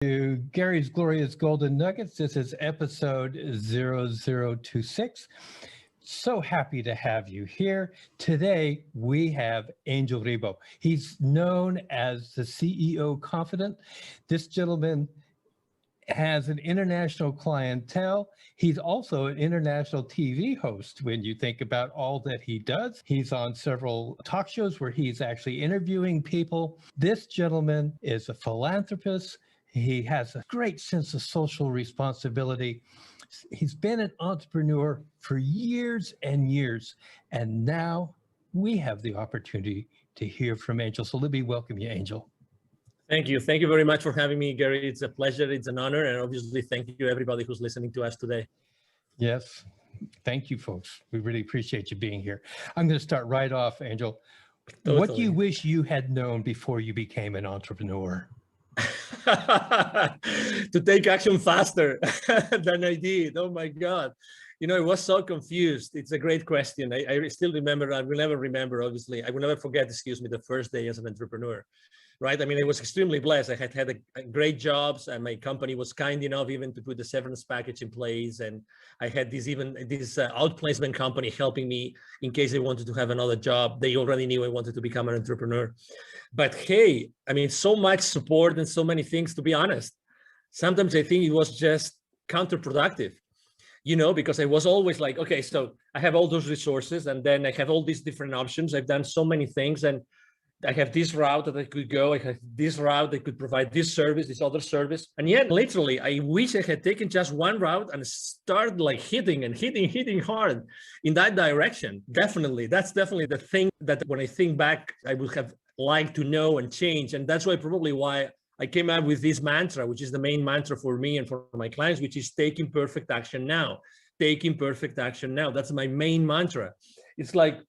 To Gary's Glorious Golden Nuggets. This is episode 0026. So happy to have you here. Today, we have Angel Ribo. He's known as the CEO Confidant. This gentleman has an international clientele. He's also an international TV host when you think about all that he does. He's on several talk shows where he's actually interviewing people. This gentleman is a philanthropist. He has a great sense of social responsibility. He's been an entrepreneur for years and years, and now we have the opportunity to hear from Angel. So let me welcome you, Angel. Thank you. Thank you very much for having me, Gary. It's a pleasure. It's an honor. And obviously, thank you, everybody who's listening to us today. Yes. Thank you, folks. We really appreciate you being here. I'm going to start right off, Angel. Totally. What do you wish you had known before you became an entrepreneur? To take action faster than I did. Oh my God. You know, I was so confused. It's a great question. I still remember, I will never remember, obviously. I will never forget, the first day as an entrepreneur, right? I mean, I was extremely blessed. I had a great jobs, and my company was kind enough even to put the severance package in place. And I had this outplacement company helping me in case I wanted to have another job. They already knew I wanted to become an entrepreneur. But hey, I mean, so much support and so many things, to be honest. Sometimes I think it was just counterproductive, you know, because I was always like, okay, so I have all those resources and then I have all these different options. I've done so many things and I have this route that I could go. I have this route that could provide this service, this other service. And yet, literally, I wish I had taken just one route and started like hitting hard in that direction. Definitely. That's definitely the thing that when I think back, I would have liked to know and change. And that's probably why I came out with this mantra, which is the main mantra for me and for my clients, which is taking perfect action now. Taking perfect action now. That's my main mantra. It's like,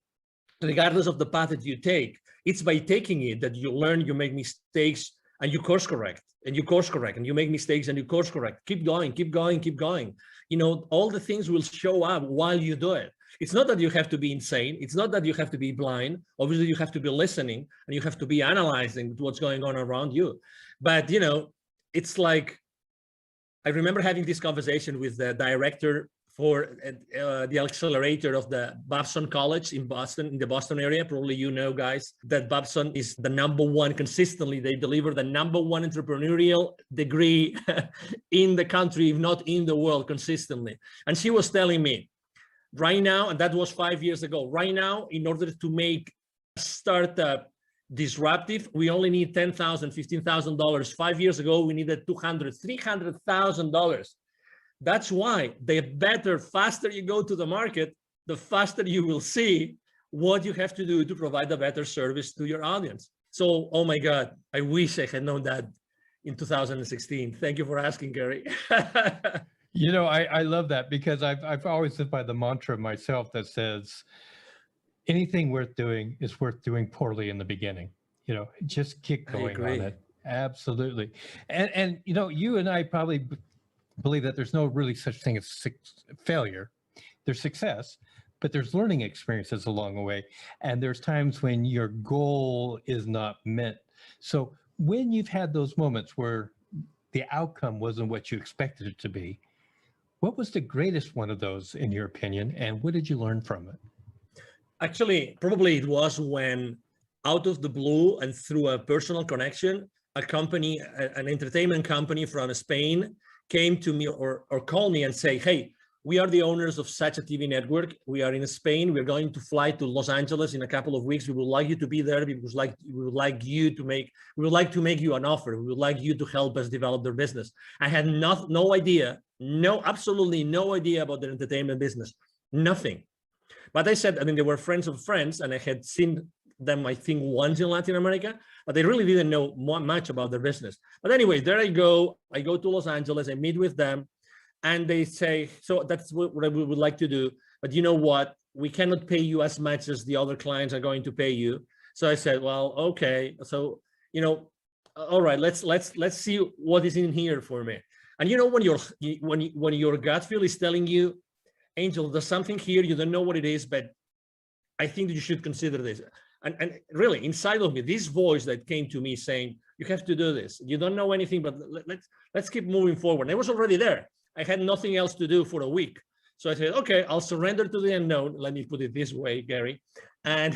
regardless of the path that you take, it's by taking it that you learn, you make mistakes, and you course correct, and you course correct, and you make mistakes and you course correct. Keep going, keep going, keep going. You know, all the things will show up while you do it. It's not that you have to be insane. It's not that you have to be blind. Obviously, you have to be listening and you have to be analyzing what's going on around you. But, you know, it's like, I remember having this conversation with the director for the accelerator of the Babson College in Boston, in the Boston area. Probably you know, guys, that Babson is the #1 consistently. They deliver the #1 entrepreneurial degree in the country, if not in the world, consistently. And she was telling me right now, and that was 5 years ago, right now, in order to make a startup disruptive, we only need $10,000, $15,000. 5 years ago, we needed $200,000, $300,000. That's why the faster you go to the market, the faster you will see what you have to do to provide a better service to your audience. So, oh my God, I wish I had known that in 2016. Thank you for asking, Gary. You know, I love that because I've always lived by the mantra myself that says, anything worth doing is worth doing poorly in the beginning. You know, just keep going on it. Absolutely. And you know, you and I probably believe that there's no really such thing as failure. There's success, but there's learning experiences along the way. And there's times when your goal is not met. So when you've had those moments where the outcome wasn't what you expected it to be, what was the greatest one of those in your opinion? And what did you learn from it? Actually, probably it was when out of the blue and through a personal connection, a company, an entertainment company from Spain came to me or called me and say, hey, we are the owners of such a TV network. We are in Spain. We're going to fly to Los Angeles in a couple of weeks. We would like you to be there because we would like to make you an offer. We would like you to help us develop their business. I had no idea, absolutely no idea about their entertainment business, nothing. But I said, I mean, they were friends of friends, and I had seen them, I think, once in Latin America, but they really didn't know much about their business. But anyway, there I go to Los Angeles, I meet with them, and they say, so that's what we would like to do. But you know what? We cannot pay you as much as the other clients are going to pay you. So I said, well, okay. So, you know, all right, let's see what is in here for me. And you know, when your gut feel is telling you, Angel, there's something here, you don't know what it is, but I think that you should consider this. And really, inside of me, this voice that came to me saying, You have to do this. You don't know anything, but let's keep moving forward. And I was already there. I had nothing else to do for a week. So I said, okay, I'll surrender to the unknown. Let me put it this way, Gary. And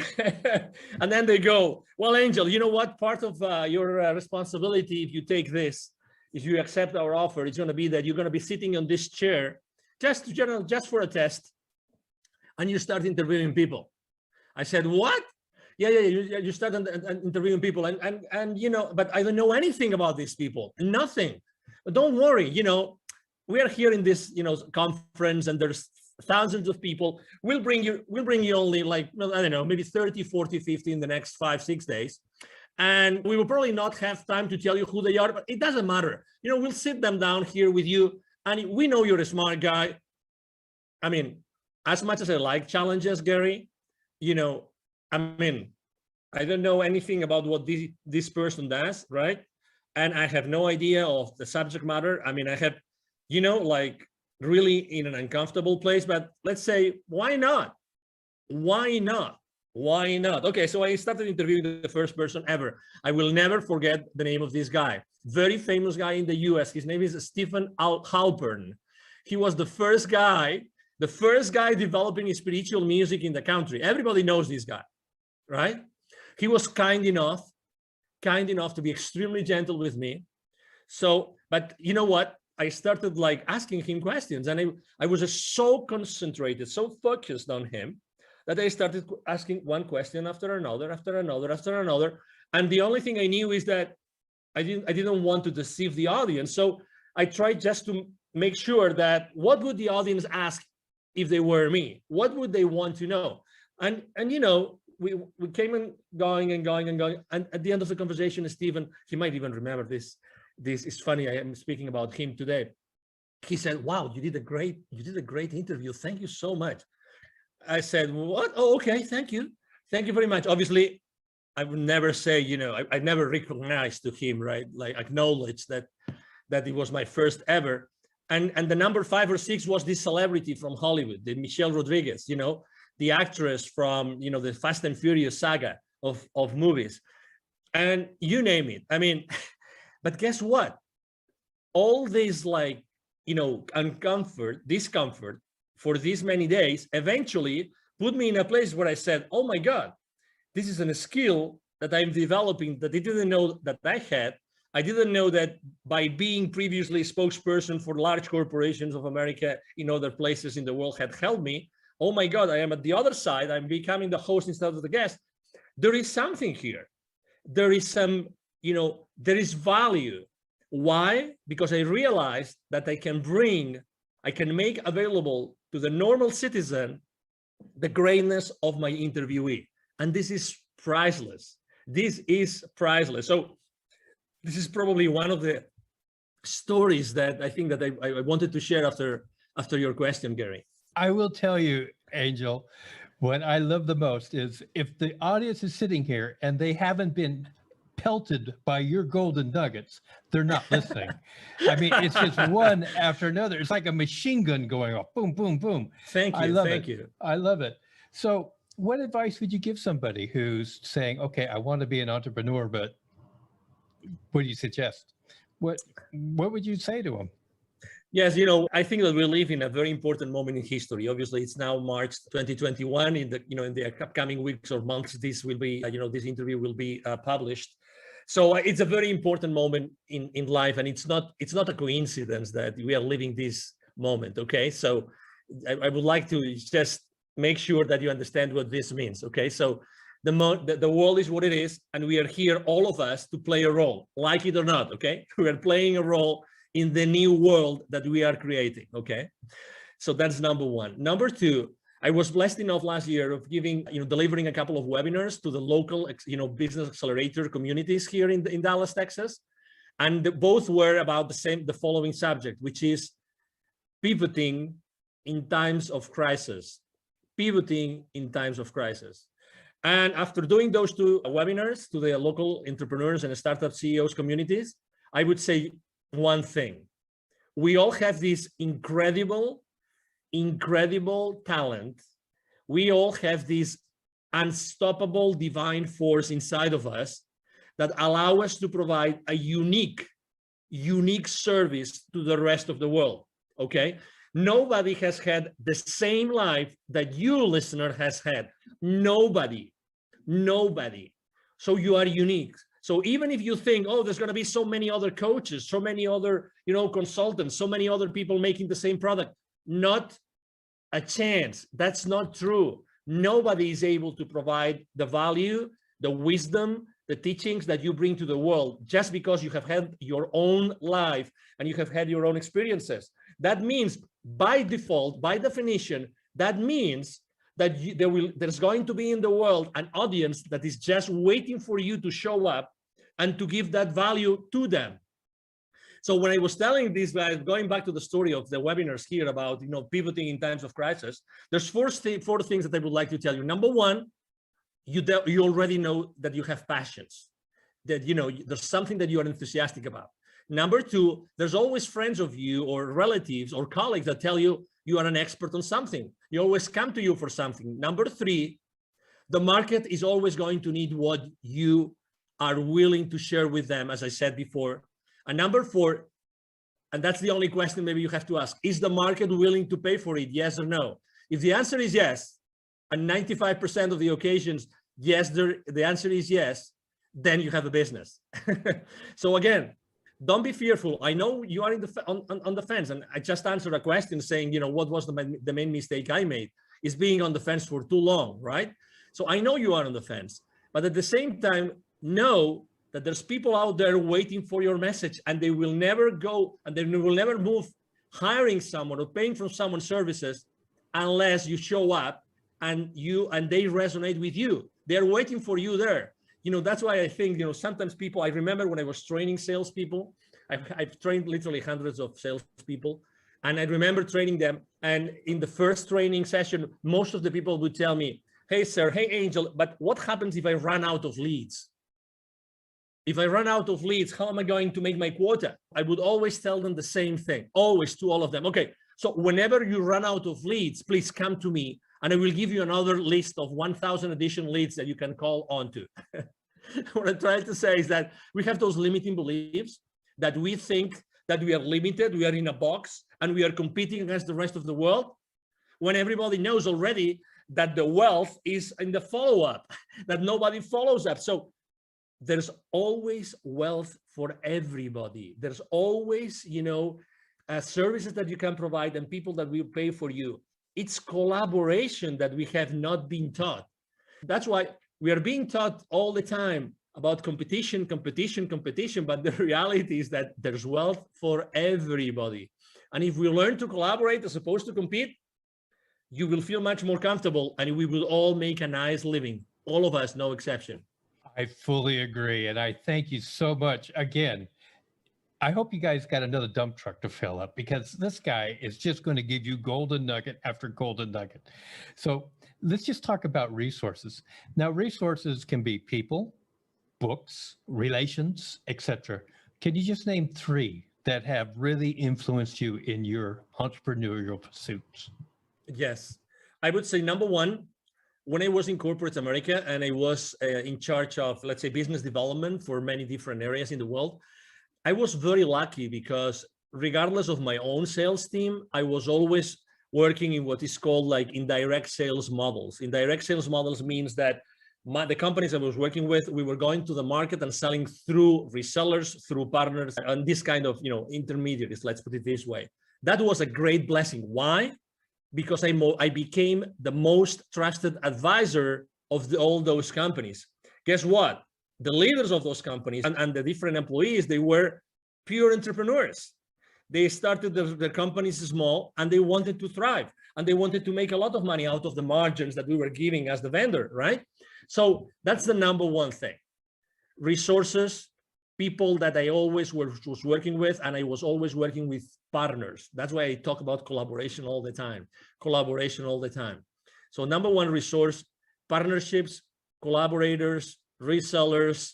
and then they go, well, Angel, you know what? Part of your responsibility, if you take this, if you accept our offer, it's going to be that you're going to be sitting on this chair just for a test, and you start interviewing people. I said, what? Yeah, you start interviewing people, and you know, but I don't know anything about these people, nothing. But don't worry, you know, we are here in this, you know, conference, and there's thousands of people. We'll bring you only like, I don't know, maybe 30, 40, 50 in the next 5, 6 days. And we will probably not have time to tell you who they are, but it doesn't matter. You know, we'll sit them down here with you, and we know you're a smart guy. I mean, as much as I like challenges, Gary, you know, I mean, I don't know anything about what this person does, right? And I have no idea of the subject matter. I mean, I have, you know, like really in an uncomfortable place, but let's say, why not? Why not? Why not? Okay, so I started interviewing the first person ever. I will never forget the name of this guy. Very famous guy in the US. His name is Stephen Halpern. He was the first guy developing spiritual music in the country. Everybody knows this guy, right? He was kind enough to be extremely gentle with me. So, but you know what? I started like asking him questions, and I was just so concentrated, so focused on him, that I started asking one question after another. And the only thing I knew is that I didn't want to deceive the audience. So I tried just to make sure that what would the audience ask if they were me? What would they want to know? And you know, we came and going. And at the end of the conversation, Stephen, he might even remember this. This is funny. I am speaking about him today. He said, wow, you did a great interview. Thank you so much. I said, what? Oh, okay. Thank you. Thank you very much. Obviously, I would never say, you know, I never recognized to him, right? Like acknowledge that it was my first ever. And the number 5 or 6 was this celebrity from Hollywood, the Michelle Rodriguez, you know, the actress from, you know, the Fast and Furious saga of movies, and you name it. I mean, but guess what? All this, like, you know, discomfort for these many days eventually put me in a place where I said, oh my God, this is a skill that I'm developing that I didn't know that I had. I didn't know that by being previously spokesperson for large corporations of America in other places in the world had helped me. Oh my God, I am at the other side. I'm becoming the host instead of the guest. There is something here. There is some, you know, there is value. Why? Because I realized that I can make available to the normal citizen the greatness of my interviewee. And this is priceless. This is priceless. So this is probably one of the stories that I think that I wanted to share after your question, Gary. I will tell you, Angel, what I love the most is if the audience is sitting here and they haven't been pelted by your golden nuggets, they're not listening. I mean, it's just one after another. It's like a machine gun going off. Boom, boom, boom. Thank you. Thank you. I love it. So what advice would you give somebody who's saying, okay, I want to be an entrepreneur, but what do you suggest? What would you say to them? Yes, you know, I think that we live in a very important moment in history. Obviously, it's now March 2021. In the upcoming weeks or months, this will be, this interview will be published. So it's a very important moment in life, and it's not a coincidence that we are living this moment. Okay, so I would like to just make sure that you understand what this means. Okay, so the world is what it is, and we are here, all of us, to play a role, like it or not. Okay, we are playing a role in the new world that we are creating. Okay, so that's number one. Number two, I was blessed enough last year of delivering a couple of webinars to the local, business accelerator communities here in Dallas, Texas, and both were about the following subject, which is pivoting in times of crisis. Pivoting in times of crisis. And after doing those two webinars to the local entrepreneurs and startup CEOs communities, I would say one thing: we all have this incredible talent. We all have this unstoppable divine force inside of us, that allow us to provide a unique service to the rest of the world, okay? Nobody has had the same life that you, listener, has had. Nobody. So you are unique. So even if you think, oh, there's going to be so many other coaches, so many other, consultants, so many other people making the same product, not a chance. That's not true. Nobody is able to provide the value, the wisdom, the teachings that you bring to the world just because you have had your own life and you have had your own experiences. That means by default, by definition, that means that there's going to be in the world an audience that is just waiting for you to show up and to give that value to them. So when I was telling these guys, going back to the story of the webinars here about, pivoting in times of crisis, there's four things that I would like to tell you. Number one, you already know that you have passions, that, there's something that you are enthusiastic about. Number two, there's always friends of you or relatives or colleagues that tell you you are an expert on something. You always come to you for something. Number three, the market is always going to need what you are willing to share with them, as I said before. And number four, and that's the only question maybe you have to ask, is the market willing to pay for it? Yes or no? If the answer is yes, and 95% of the occasions, yes, the answer is yes, then you have a business. So again, don't be fearful. I know you are on the fence, and I just answered a question saying, what was the main mistake I made is being on the fence for too long, right? So I know you are on the fence, but at the same time, know that there's people out there waiting for your message, and they will never go, and they will never move hiring someone or paying for someone's services unless you show up and they resonate with you. They're waiting for you there. That's why I think, sometimes people, I remember when I was training salespeople, I've trained literally hundreds of salespeople, and I remember training them. And in the first training session, most of the people would tell me, hey, sir, hey, Angel, but what happens if I run out of leads? If I run out of leads, how am I going to make my quota? I would always tell them the same thing, always, to all of them. Okay, so whenever you run out of leads, please come to me, and I will give you another list of 1,000 additional leads that you can call onto. What I'm trying to say is that we have those limiting beliefs that we think that we are limited, we are in a box, and we are competing against the rest of the world, when everybody knows already that the wealth is in the follow-up, that nobody follows up. So there's always wealth for everybody. There's always, services that you can provide and people that will pay for you. It's collaboration that we have not been taught. That's why we are being taught all the time about competition, but the reality is that there's wealth for everybody. And if we learn to collaborate as opposed to compete, you will feel much more comfortable, and we will all make a nice living. All of us, no exception. I fully agree. And I thank you so much. Again, I hope you guys got another dump truck to fill up, because this guy is just going to give you golden nugget after golden nugget. So let's just talk about resources. Now, resources can be people, books, relations, etc. Can you just name three that have really influenced you in your entrepreneurial pursuits? Yes, I would say number one, when I was in corporate America and I was in charge of, let's say, business development for many different areas in the world, I was very lucky because regardless of my own sales team, I was always working in what is called like indirect sales models. Indirect sales models means that the companies I was working with, we were going to the market and selling through resellers, through partners, and this kind of, intermediaries, let's put it this way. That was a great blessing. Why? Because I became the most trusted advisor of all those companies. Guess what? The leaders of those companies and the different employees, they were pure entrepreneurs. They started their companies small, and they wanted to thrive, and they wanted to make a lot of money out of the margins that we were giving as the vendor, right? So that's the number one thing. Resources, people that I always was working with, and I was always working with partners. That's why I talk about collaboration all the time. So number one, resource, partnerships, collaborators, resellers,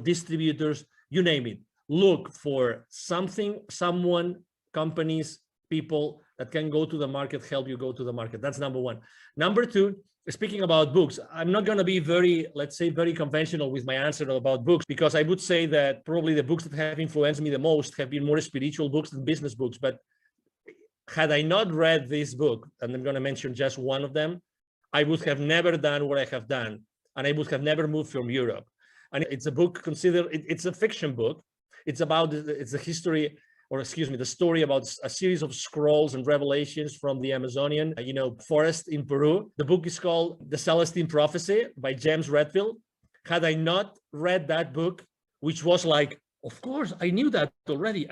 distributors, you name it. Look for something, someone, companies, people that can go to the market, help you go to the market. That's number one. Number two, speaking about books, I'm not going to be very, let's say, very conventional with my answer about books, because I would say that probably the books that have influenced me the most have been more spiritual books than business books. But had I not read this book, and I'm going to mention just one of them, I would have never done what I have done, and I would have never moved from Europe. And it's a book considered, it's a fiction book. It's about, it's a history, or excuse me, the story about a series of scrolls and revelations from the Amazonian, forest in Peru. The book is called The Celestine Prophecy by James Redfield. Had I not read that book, which was like, of course, I knew that already,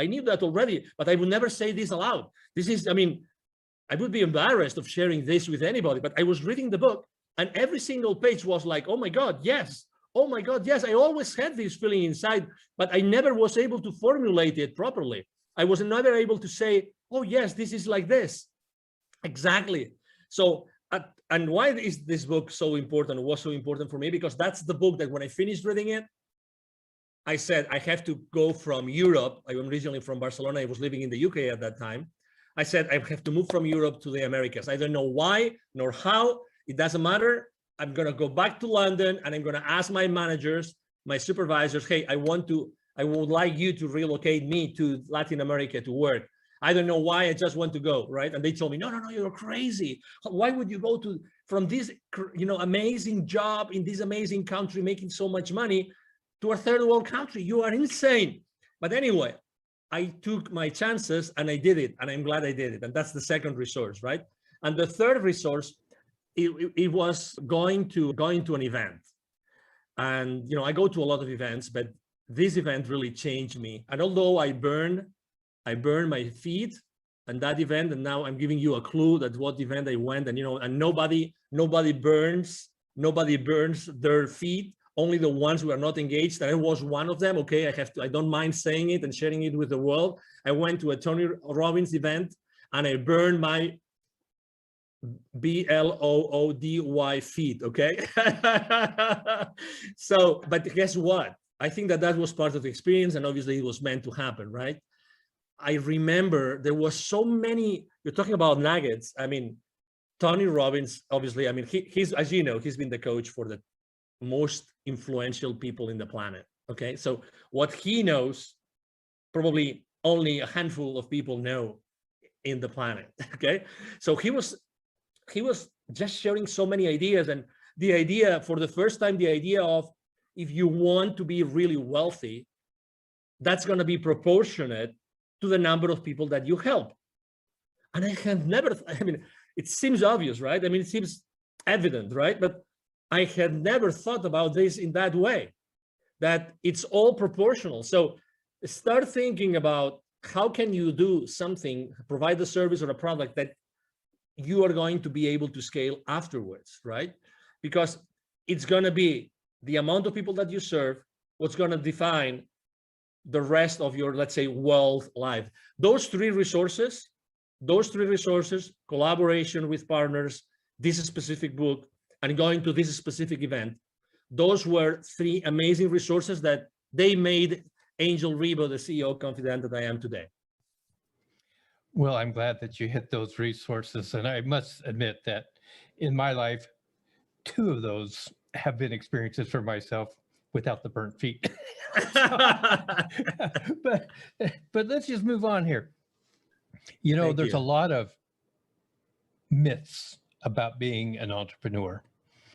but I would never say this aloud. This is, I would be embarrassed of sharing this with anybody, but I was reading the book and every single page was like, oh my God, yes. Oh my God, yes. I always had this feeling inside, but I never was able to formulate it properly. I was never able to say, oh yes, this is like this. Exactly. So, and why is this book so important? It was so important for me because that's the book that when I finished reading it, I said, I have to go from Europe. I am originally from Barcelona. I was living in the UK at that time. I said, I have to move from Europe to the Americas. I don't know why nor how. It doesn't matter. I'm going to go back to London and I'm going to ask my managers, my supervisors, hey, I would like you to relocate me to Latin America to work. I don't know why, I just want to go, right? And they told me, no, you're crazy. Why would you go from this, amazing job in this amazing country, making so much money, to a third world country? You are insane. But anyway, I took my chances and I did it, and I'm glad I did it. And that's the second resource, right? And the third resource, it was going to an event. And I go to a lot of events, but this event really changed me. And although I burned my feet and that event, and now I'm giving you a clue that what event I went, and and nobody burns their feet, only the ones who are not engaged. And I was one of them. Okay, I don't mind saying it and sharing it with the world. I went to a Tony Robbins event and I burned my BLOODY feet. Okay. So, but guess what? I think that was part of the experience, and obviously it was meant to happen, right? I remember there was so many, you're talking about nuggets. Tony Robbins, obviously, he's, as you know, he's been the coach for the most influential people in the planet. Okay. So what he knows, probably only a handful of people know in the planet. Okay. So he was just sharing so many ideas, and the idea for the first time, the idea of, if you want to be really wealthy, that's going to be proportionate to the number of people that you help. And I had never, it seems obvious, right? It seems evident, right? But I had never thought about this in that way, that it's all proportional. So start thinking about how can you do something, provide a service or a product that you are going to be able to scale afterwards, right? Because it's going to be the amount of people that you serve, what's going to define the rest of your, let's say, wealth life. Those three resources, collaboration with partners, this specific book, and going to this specific event, those were three amazing resources that they made Angel Ribo the CEO Confidant that I am today. Well, I'm glad that you hit those resources. And I must admit that in my life, two of those have been experiences for myself without the burnt feet. but let's just move on here. There's a lot of myths about being an entrepreneur.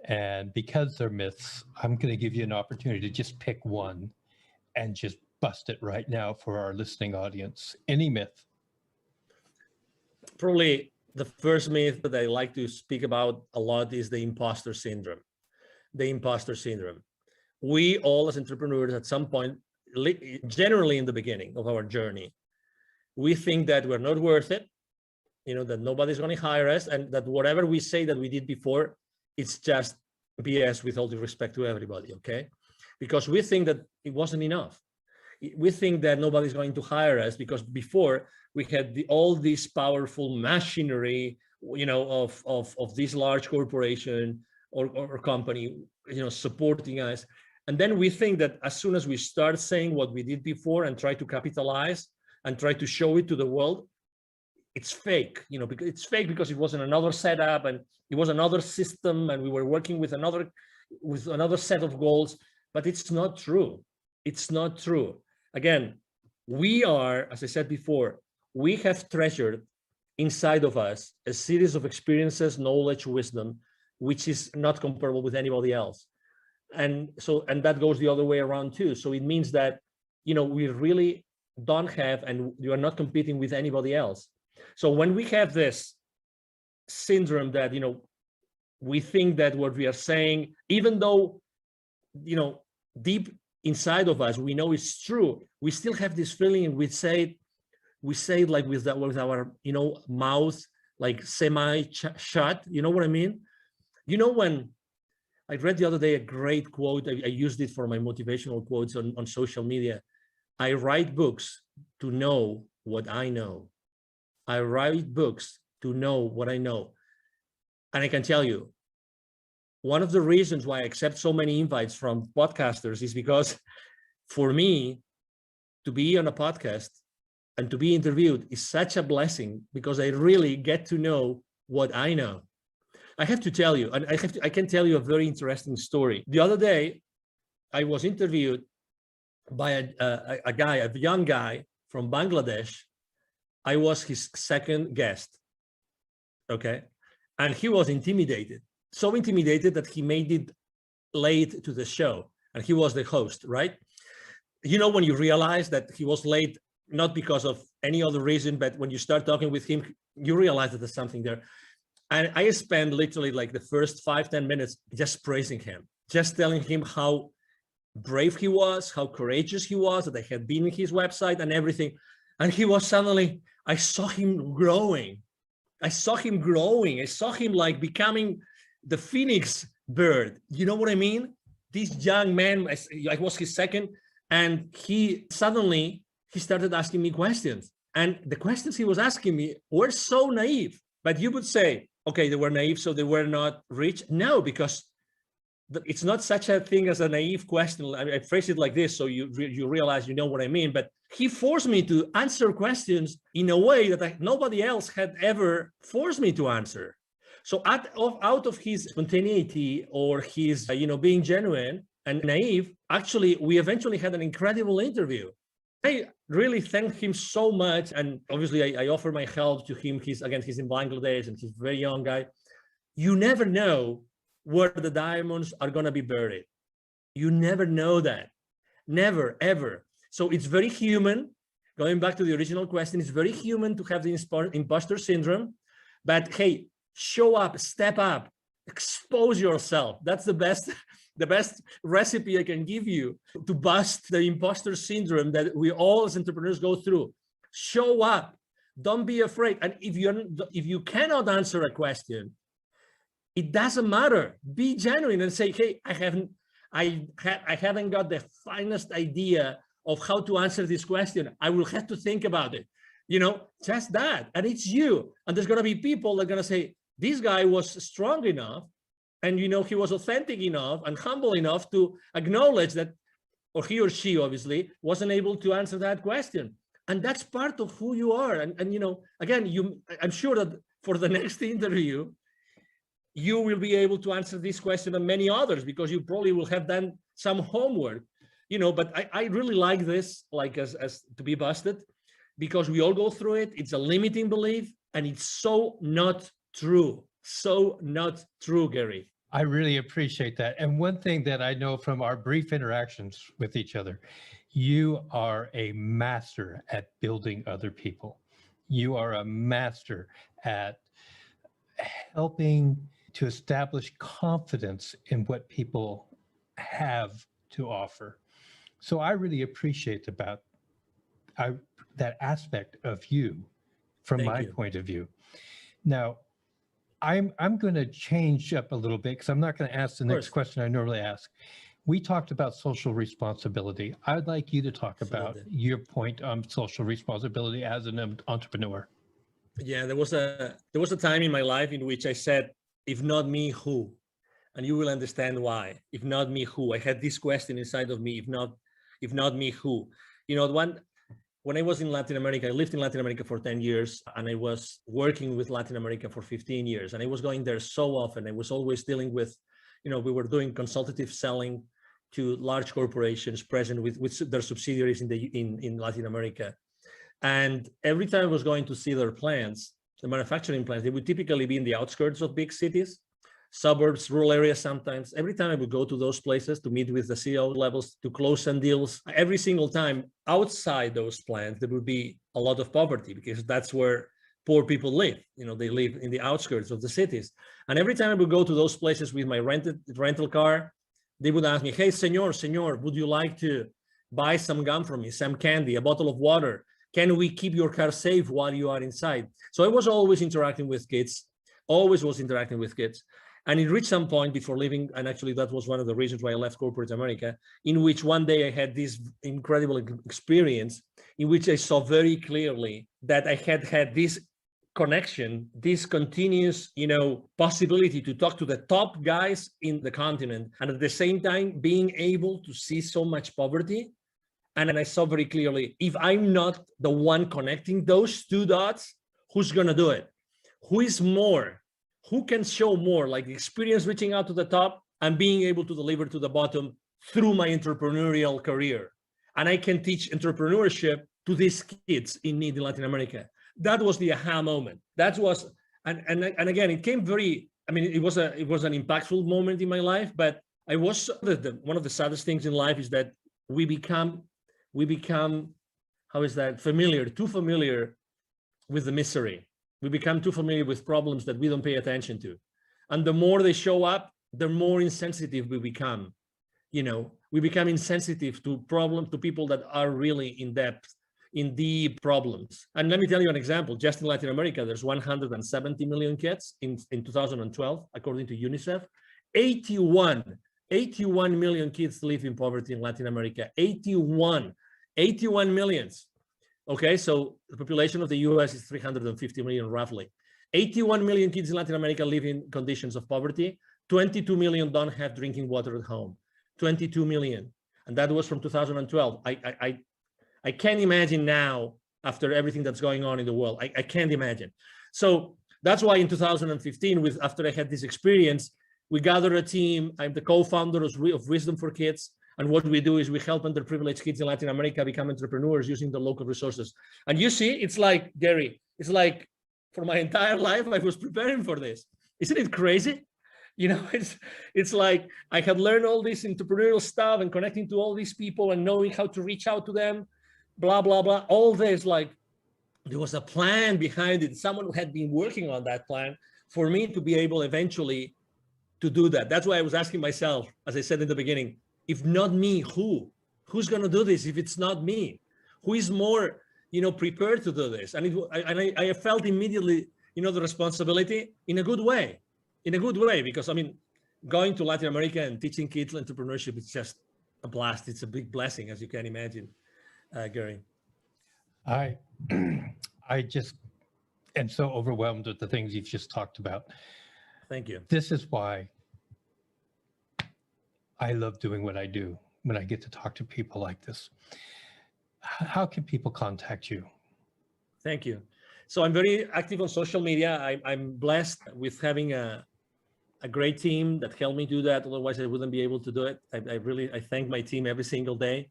And because they're myths, I'm going to give you an opportunity to just pick one and just bust it right now for our listening audience. Any myth? Probably the first myth that I like to speak about a lot is the imposter syndrome. The imposter syndrome. We all as entrepreneurs at some point, generally in the beginning of our journey, we think that we're not worth it, that nobody's going to hire us, and that whatever we say that we did before, it's just BS, with all due respect to everybody, okay? Because we think that it wasn't enough. We think that nobody's going to hire us because before we had all this powerful machinery, of this large corporation or company, supporting us. And then we think that as soon as we start saying what we did before and try to capitalize and try to show it to the world, it's fake, because it's fake because it was in another setup and it was another system and we were working with another set of goals, but it's not true. It's not true. Again, we are, as I said before, we have treasured inside of us a series of experiences, knowledge, wisdom, which is not comparable with anybody else. And that goes the other way around too. So it means that, we really don't have, and you are not competing with anybody else. So when we have this syndrome that, we think that what we are saying, even though, deep inside of us, we know it's true, we still have this feeling, and we say it like with our, mouth, like semi-shut, you know what I mean? When I read the other day a great quote, I used it for my motivational quotes on social media. I write books to know what I know. I write books to know what I know. And I can tell you, one of the reasons why I accept so many invites from podcasters is because for me to be on a podcast and to be interviewed is such a blessing, because I really get to know what I know. I have to tell you, and I can tell you a very interesting story. The other day, I was interviewed by a young guy from Bangladesh. I was his second guest, okay? And he was intimidated, so intimidated that he made it late to the show, and he was the host, right? When you realize that he was late, not because of any other reason, but when you start talking with him, you realize that there's something there. And I spent literally like the first 5-10 minutes just praising him, just telling him how brave he was, how courageous he was, that I had been in his website and everything. And he was suddenly, I saw him growing. I saw him like becoming the phoenix bird. You know what I mean? This young man, I was his second, and he started asking me questions. And the questions he was asking me were so naive. But you would say, okay, they were naive, so they were not rich. No, because it's not such a thing as a naive question. I phrase it like this, so you realize you know what I mean. But he forced me to answer questions in a way that nobody else had ever forced me to answer. So out of his spontaneity or his, being genuine and naive, actually, we eventually had an incredible interview. I really thank him so much. And obviously I offer my help to him. He's in Bangladesh and he's a very young guy. You never know where the diamonds are going to be buried. You never know that. Never, ever. So it's very human. Going back to the original question, it's very human to have the imposter syndrome. But hey, show up, step up, expose yourself. That's the best recipe I can give you to bust the imposter syndrome that we all as entrepreneurs go through. Show up. Don't be afraid. And if you cannot answer a question, it doesn't matter. Be genuine and say, hey, I haven't got the finest idea of how to answer this question. I will have to think about it. Just that. And it's you. And there's going to be people that are going to say, this guy was strong enough, and he was authentic enough and humble enough to acknowledge that, or he or she obviously wasn't able to answer that question. And that's part of who you are. And again, I'm sure that for the next interview, you will be able to answer this question and many others, because you probably will have done some homework, but I really like this, like as to be busted, because we all go through it. It's a limiting belief, and it's so not true. So not true, Gary. I really appreciate that. And one thing that I know from our brief interactions with each other, you are a master at building other people. You are a master at helping to establish confidence in what people have to offer. So I really appreciate that aspect of you from my point of view. Now, I'm going to change up a little bit, because I'm not going to ask the next question I normally ask. We talked about social responsibility. I'd like you to talk about your point on social responsibility as an entrepreneur. Yeah, there was a time in my life in which I said, if not me, who? And you will understand why. If not me, who? I had this question inside of me, if not me, who? When when I was in Latin America, I lived in Latin America for 10 years, and I was working with Latin America for 15 years. And I was going there so often. I was always dealing with, we were doing consultative selling to large corporations present with their subsidiaries in Latin America. And every time I was going to see their plants, the manufacturing plants, they would typically be in the outskirts of big cities, suburbs, rural areas sometimes. Every time I would go to those places to meet with the CEO levels, to close some deals, every single time outside those plants, there would be a lot of poverty, because that's where poor people live. They live in the outskirts of the cities. And every time I would go to those places with my rental car, they would ask me, hey, senor, would you like to buy some gum from me, some candy, a bottle of water? Can we keep your car safe while you are inside? So I was always interacting with kids, always was interacting with kids. And it reached some point before leaving, and actually that was one of the reasons why I left corporate America, in which one day I had this incredible experience in which I saw very clearly that I had this connection, this continuous, possibility to talk to the top guys in the continent, and at the same time being able to see so much poverty. And I saw very clearly, if I'm not the one connecting those two dots, who's going to do it? Who is more? Who can show more, like the experience reaching out to the top and being able to deliver to the bottom through my entrepreneurial career? And I can teach entrepreneurship to these kids in need in Latin America. That was the aha moment. That was, and again, it came very, it was an impactful moment in my life, but I was, one of the saddest things in life is that we become, how is that, too familiar with the misery. We become too familiar with problems that we don't pay attention to. And the more they show up, the more insensitive we become. We become insensitive to people that are really in depth, in deep problems. And let me tell you an example. Just in Latin America, there's 170 million kids in 2012, according to UNICEF. 81 million kids live in poverty in Latin America. 81 millions. Okay, so the population of the US is 350 million roughly. 81 million kids in Latin America live in conditions of poverty. 22 million don't have drinking water at home. 22 million. And that was from 2012. I can't imagine now, after everything that's going on in the world, I can't imagine. So that's why in 2015, after I had this experience, we gathered a team. I'm the co-founder of Wisdom for Kids. And what we do is we help underprivileged kids in Latin America become entrepreneurs using the local resources. And you see, it's like, Gary, it's like for my entire life, I was preparing for this. Isn't it crazy? It's like I had learned all this entrepreneurial stuff and connecting to all these people and knowing how to reach out to them, blah, blah, blah. All this, like, there was a plan behind it. Someone had been working on that plan for me to be able eventually to do that. That's why I was asking myself, as I said in the beginning, if not me, who? Who's going to do this if it's not me? Who is more, prepared to do this? And I felt immediately, the responsibility in a good way, because going to Latin America and teaching kids entrepreneurship is just a blast. It's a big blessing, as you can imagine, Gary. I just am so overwhelmed with the things you've just talked about. Thank you. This is why I love doing what I do when I get to talk to people like this. How can people contact you? Thank you. So I'm very active on social media. I'm blessed with having a great team that helped me do that. Otherwise, I wouldn't be able to do it. I thank my team every single day.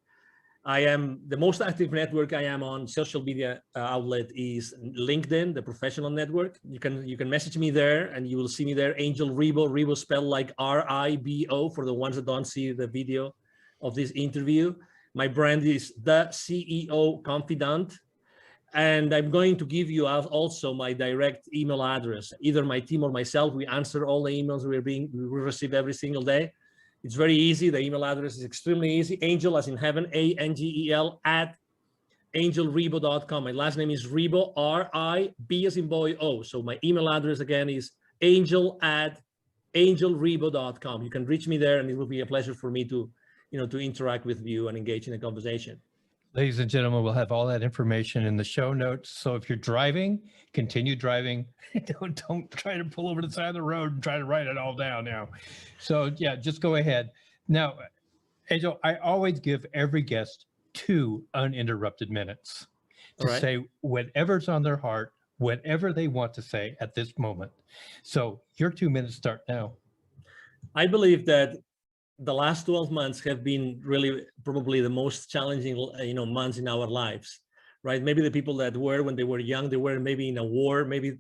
I am the most active network I am on social media outlet is LinkedIn, the professional network. You can message me there and you will see me there. Angel Ribo, Ribo spelled like R-I-B-O for the ones that don't see the video of this interview. My brand is the CEO Confidant. And I'm going to give you also my direct email address. Either my team or myself, we answer all the emails we receive every single day. It's very easy. The email address is extremely easy. Angel, as in heaven, A-N-G-E-L, @angelribo.com. My last name is Ribo, R-I-B as in boy, O. So my email address again is angel@angelribo.com. You can reach me there, and it will be a pleasure for me to interact with you and engage in a conversation. Ladies and gentlemen, we'll have all that information in the show notes. So if you're driving, continue driving. Don't try to pull over to the side of the road and try to write it all down now. So yeah, just go ahead. Now, Angel, I always give every guest 2 uninterrupted minutes. to right. say whatever's on their heart, whatever they want to say at this moment. So your 2 minutes start now. I believe that the last 12 months have been really probably the most challenging, months in our lives, right? Maybe the people that were when they were young, they were maybe in a war, maybe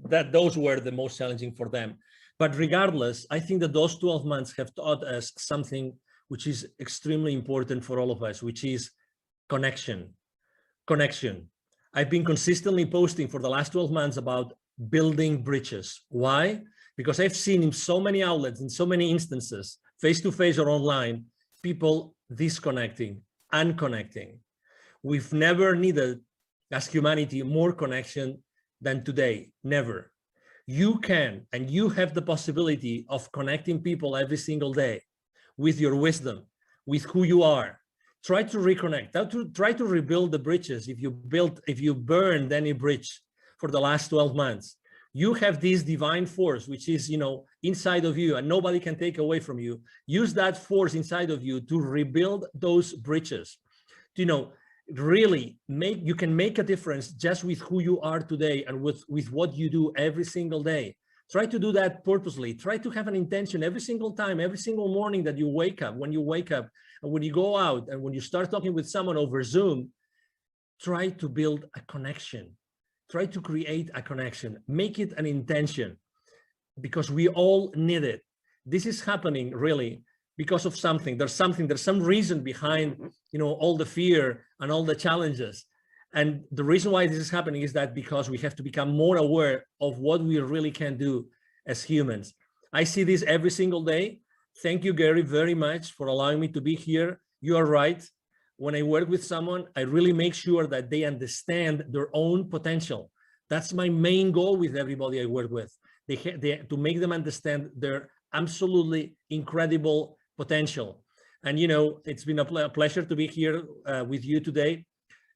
that those were the most challenging for them. But regardless, I think that those 12 months have taught us something which is extremely important for all of us, which is connection. Connection. I've been consistently posting for the last 12 months about building bridges. Why? Because I've seen in so many outlets, in so many instances, face-to-face or online, people disconnecting, unconnecting. We've never needed, as humanity, more connection than today. Never. You can, and you have the possibility of connecting people every single day with your wisdom, with who you are. Try to reconnect, try to rebuild the bridges. If you burned any bridge for the last 12 months, you have this divine force, which is, inside of you and nobody can take away from you. Use that force inside of you to rebuild those bridges. Really you can make a difference just with who you are today and with what you do every single day. Try to do that purposely. Try to have an intention every single time, every single morning that you wake up, when you wake up and when you go out and when you start talking with someone over Zoom. Try to build a connection. Try to create a connection. Make it an intention, because we all need it. This is happening really because of something. There's some reason behind, all the fear and all the challenges. And the reason why this is happening is that because we have to become more aware of what we really can do as humans. I see this every single day. Thank you, Gary, very much for allowing me to be here. You are right. When I work with someone, I really make sure that they understand their own potential. That's my main goal with everybody I work with. To make them understand their absolutely incredible potential. And, it's been a pleasure to be here with you today.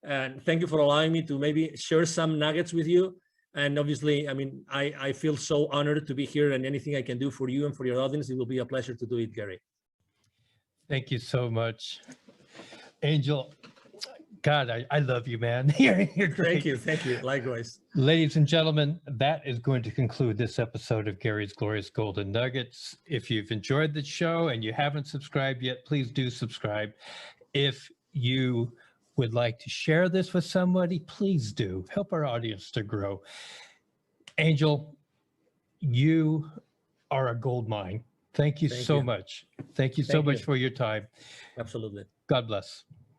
And thank you for allowing me to maybe share some nuggets with you. And obviously, I feel so honored to be here, and anything I can do for you and for your audience, it will be a pleasure to do it, Gary. Thank you so much, Angel. God, I love you, man. You're great. Thank you. Likewise. Ladies and gentlemen, that is going to conclude this episode of Gary's Glorious Golden Nuggets. If you've enjoyed the show and you haven't subscribed yet, please do subscribe. If you would like to share this with somebody, please do. Help our audience to grow. Angel, you are a gold mine. Thank you so much. Thank you so much for your time. Absolutely. God bless.